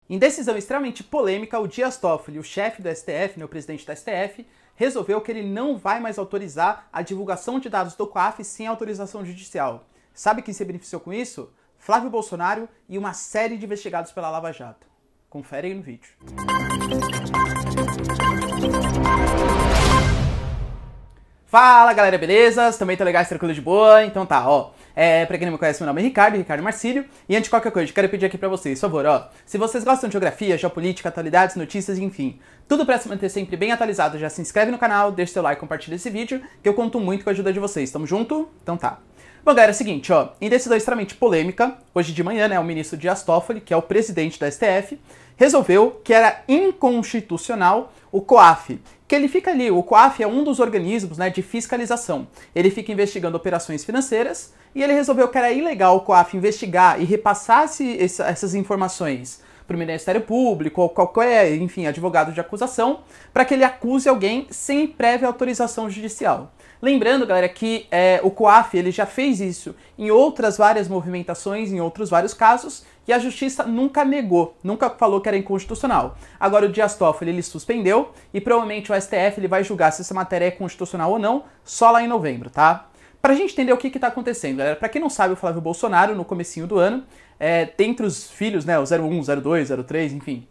Em decisão extremamente polêmica, o Dias Toffoli, o chefe do STF, o presidente do STF, resolveu que ele não vai mais autorizar a divulgação de dados do COAF sem autorização judicial. Sabe quem se beneficiou com isso? Flávio Bolsonaro e uma série de investigados pela Lava Jato. Confere aí no vídeo. Fala galera, beleza? Também tá legais, tranquilo de boa? Então tá, ó. Pra quem não me conhece, meu nome é Ricardo Marcílio. E antes de qualquer coisa, eu quero pedir aqui pra vocês, por favor, ó. Se vocês gostam de geografia, geopolítica, atualidades, notícias, enfim, tudo pra se manter sempre bem atualizado, já se inscreve no canal, deixa seu like, compartilha esse vídeo, que eu conto muito com a ajuda de vocês. Tamo junto? Então tá. Bom, galera, é o seguinte, ó. Em decisão extremamente polêmica, hoje de manhã, né, o ministro Dias Toffoli, que é o presidente do STF, resolveu que era inconstitucional o COAF, que ele fica ali, o COAF é um dos organismos, né, de fiscalização. Ele fica investigando operações financeiras e ele resolveu que era ilegal o COAF investigar e repassar essas informações para o Ministério Público ou qualquer, enfim, advogado de acusação, para que ele acuse alguém sem prévia autorização judicial. Lembrando, galera, que o COAF ele já fez isso em outras várias movimentações, em outros vários casos, e a justiça nunca negou, nunca falou que era inconstitucional. Agora o Dias Toffoli ele suspendeu e provavelmente o STF ele vai julgar se essa matéria é constitucional ou não só lá em novembro, tá? Pra gente entender o que tá acontecendo, galera, pra quem não sabe, o Flávio Bolsonaro, no comecinho do ano, dentre os filhos, né, o 01, 02, 03, enfim,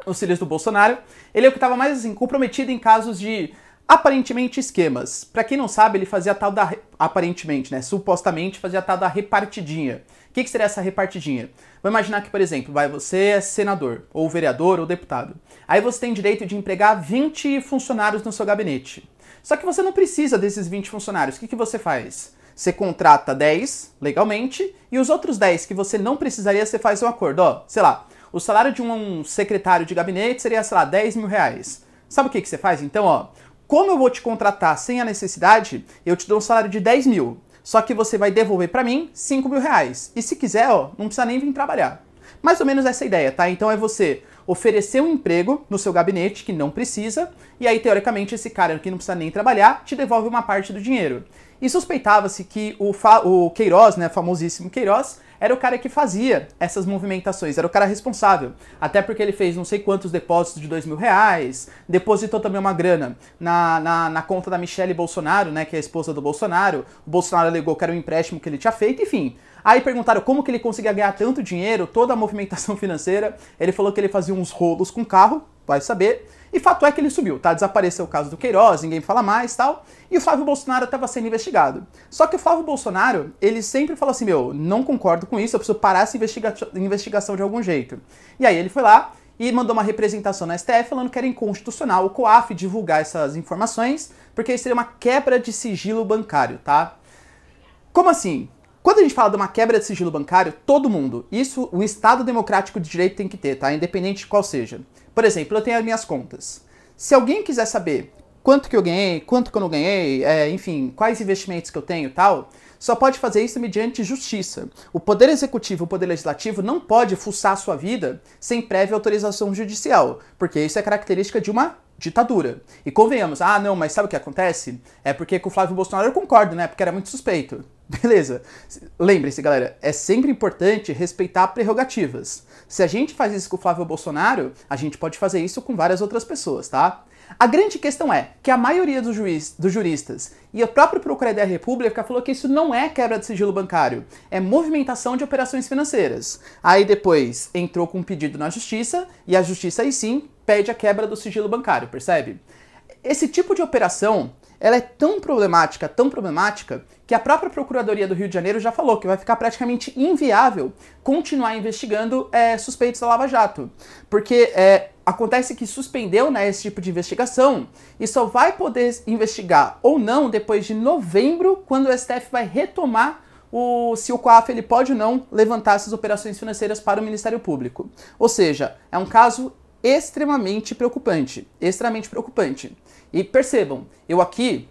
os filhos do Bolsonaro, ele é o que tava mais, assim, comprometido em casos de aparentemente esquemas. Pra quem não sabe, ele fazia a tal da... Aparentemente, né? Supostamente fazia a tal da repartidinha. O que seria essa repartidinha? Vamos imaginar que, por exemplo, você é senador, ou vereador, ou deputado. Aí você tem direito de empregar 20 funcionários no seu gabinete. Só que você não precisa desses 20 funcionários. O que você faz? Você contrata 10, legalmente, e os outros 10 que você não precisaria, você faz um acordo. Ó, sei lá, o salário de um secretário de gabinete seria, sei lá, 10 mil reais. Sabe o que você faz? Então, ó, como eu vou te contratar sem a necessidade, eu te dou um salário de 10 mil. Só que você vai devolver pra mim 5 mil reais. E se quiser, ó, não precisa nem vir trabalhar. Mais ou menos essa ideia, tá? Então é você oferecer um emprego no seu gabinete que não precisa, e aí, teoricamente, esse cara que não precisa nem trabalhar te devolve uma parte do dinheiro. E suspeitava-se que o Queiroz, né, famosíssimo Queiroz, era o cara que fazia essas movimentações, era o cara responsável. Até porque ele fez não sei quantos depósitos de 2 mil reais, depositou também uma grana na conta da Michelle Bolsonaro, né, que é a esposa do Bolsonaro. O Bolsonaro alegou que era um empréstimo que ele tinha feito, enfim. Aí perguntaram como que ele conseguia ganhar tanto dinheiro, toda a movimentação financeira. Ele falou que ele fazia uns rolos com carro, vai saber. E fato é que ele subiu, tá? Desapareceu o caso do Queiroz, ninguém fala mais e tal. E o Flávio Bolsonaro estava sendo investigado. Só que o Flávio Bolsonaro, ele sempre falou assim, meu, não concordo com isso, eu preciso parar essa investigação de algum jeito. E aí ele foi lá e mandou uma representação na STF falando que era inconstitucional o COAF divulgar essas informações, porque isso seria uma quebra de sigilo bancário, tá? Como assim? Quando a gente fala de uma quebra de sigilo bancário, todo mundo, isso o Estado democrático de direito tem que ter, tá? Independente de qual seja. Por exemplo, eu tenho as minhas contas. Se alguém quiser saber quanto que eu ganhei, quanto que eu não ganhei, enfim, quais investimentos que eu tenho e tal, só pode fazer isso mediante justiça. O Poder Executivo, o Poder Legislativo não pode fuçar a sua vida sem prévia autorização judicial, porque isso é característica de uma ditadura. E convenhamos, ah não, mas sabe o que acontece? É porque com o Flávio Bolsonaro eu concordo, né? Porque era muito suspeito. Beleza. Lembre-se, galera, é sempre importante respeitar prerrogativas. Se a gente faz isso com o Flávio Bolsonaro, a gente pode fazer isso com várias outras pessoas, tá? A grande questão é que a maioria dos juristas e o próprio Procuradoria da República falou que isso não é quebra de sigilo bancário, é movimentação de operações financeiras. Aí depois entrou com um pedido na justiça e a justiça aí sim pede a quebra do sigilo bancário, percebe? Esse tipo de operação, ela é tão problemática, que a própria Procuradoria do Rio de Janeiro já falou que vai ficar praticamente inviável continuar investigando suspeitos da Lava Jato. Porque acontece que suspendeu, né, esse tipo de investigação e só vai poder investigar ou não depois de novembro, quando o STF vai retomar se o COAF ele pode ou não levantar essas operações financeiras para o Ministério Público. Ou seja, é um caso extremamente preocupante, extremamente preocupante. E percebam, eu aqui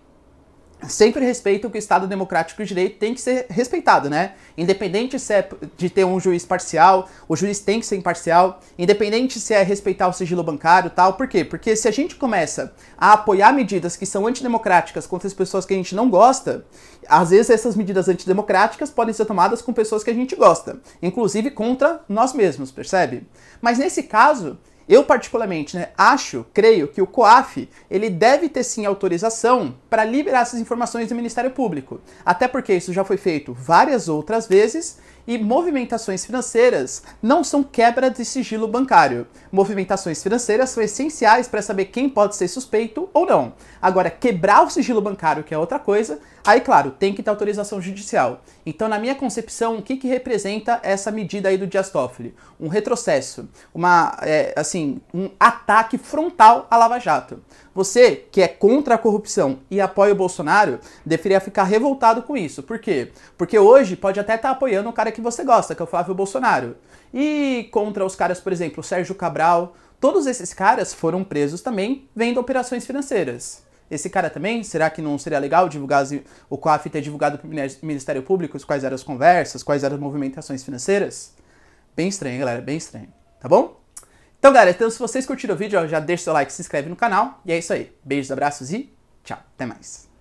sempre respeitam que o Estado Democrático de Direito tem que ser respeitado, né? Independente se é de ter um juiz parcial, o juiz tem que ser imparcial, independente se é respeitar o sigilo bancário e tal. Por quê? Porque se a gente começa a apoiar medidas que são antidemocráticas contra as pessoas que a gente não gosta, às vezes essas medidas antidemocráticas podem ser tomadas com pessoas que a gente gosta, inclusive contra nós mesmos, percebe? Mas nesse caso, eu particularmente, né, creio que o COAF, ele deve ter sim autorização para liberar essas informações do Ministério Público. Até porque isso já foi feito várias outras vezes e movimentações financeiras não são quebra de sigilo bancário. Movimentações financeiras são essenciais para saber quem pode ser suspeito ou não. Agora, quebrar o sigilo bancário, que é outra coisa, aí, claro, tem que ter autorização judicial. Então, na minha concepção, o que representa essa medida aí do Dias Toffoli? Um retrocesso, um ataque frontal à Lava Jato. Você, que é contra a corrupção e apoia o Bolsonaro, deveria ficar revoltado com isso. Por quê? Porque hoje pode até estar apoiando o cara que você gosta, que é o Flávio Bolsonaro. E contra os caras, por exemplo, o Sérgio Cabral, todos esses caras foram presos também vendo operações financeiras. Esse cara também, será que não seria legal divulgar, o COAF ter divulgado para o Ministério Público quais eram as conversas, quais eram as movimentações financeiras? Bem estranho, galera, bem estranho, tá bom? Então, galera, se vocês curtiram o vídeo, já deixa seu like, se inscreve no canal. E é isso aí. Beijos, abraços e tchau. Até mais.